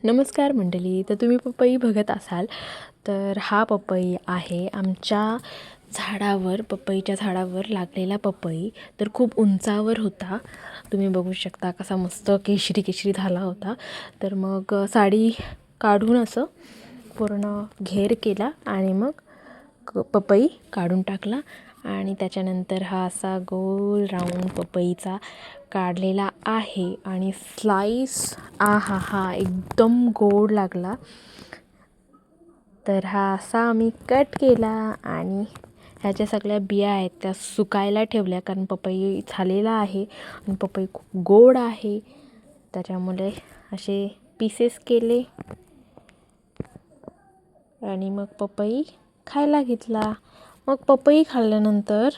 नमस्कार मंडळी. तर तुम्ही पपई बघत असाल तर हा पपई आहे आमच्या झाडावर, पपईच्या झाडावर लागलेला पपई. तर खूप उंचावर होता, तुम्ही बघू शकता कसा मस्त केशरी केशरी झाला होता. तर मग साडी काढून असं पूर्ण घेर केला आणि मग पपई काढून टाकला आणि त्याच्यानंतर हा असा गोल राऊंड पपईचा काढलेला आहे आणि स्लाइस हा हा एकदम गोड लागला. तर हा असा आम्ही कट केला आणि ह्याच्या सगळ्या बिया आहेत त्या सुकायला ठेवल्या, कारण पपई झालेला आहे आणि पपई खूप गोड आहे, त्याच्यामुळे असे पीसेस केले आणि मग पपई खायला घेतला. मग पपई खाल्ल्यानंतर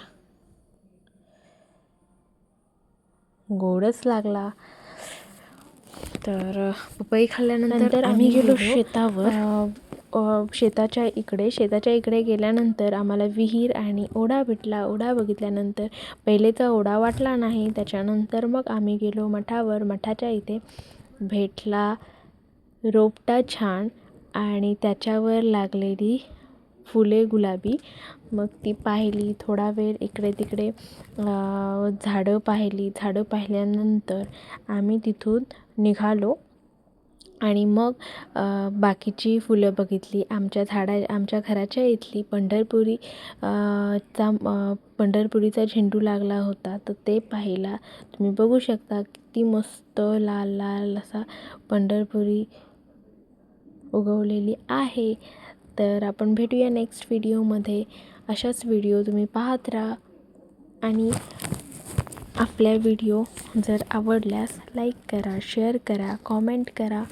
गोडच लागला. तर पपई खाल्ल्यानंतर आम्ही गेलो शेतावर. शेताच्या इकडे गेल्यानंतर आम्हाला विहीर आणि ओढा भेटला. ओढा बघितल्यानंतर पहिले तर ओढा वाटला नाही, त्याच्यानंतर मग आम्ही गेलो मठावर. मठाच्या इथे भेटला रोपटा छान आणि त्याच्यावर लागलेली फुले गुलाबी. मग ती पाहिली, थोडा वेळ इकडे तिकडे झाडं पाहिल्यानंतर आम्ही तिथून निघालो आणि मग बाकीची फुलं बघितली. आमच्या घराच्या इथली पंढरपुरीचा झेंडू लागला होता, तर ते पाहिला. तुम्ही बघू शकता किती मस्त लाल लाल असा पंढरपुरी उगवलेली आहे. तर आपण भेटूया नेक्स्ट व्हिडिओमध्ये. अशाच व्हिडिओ तुम्ही पाहत राहा आणि आपल्या व्हिडिओ जर आवडल्यास लाईक करा, शेअर करा, कॉमेंट करा.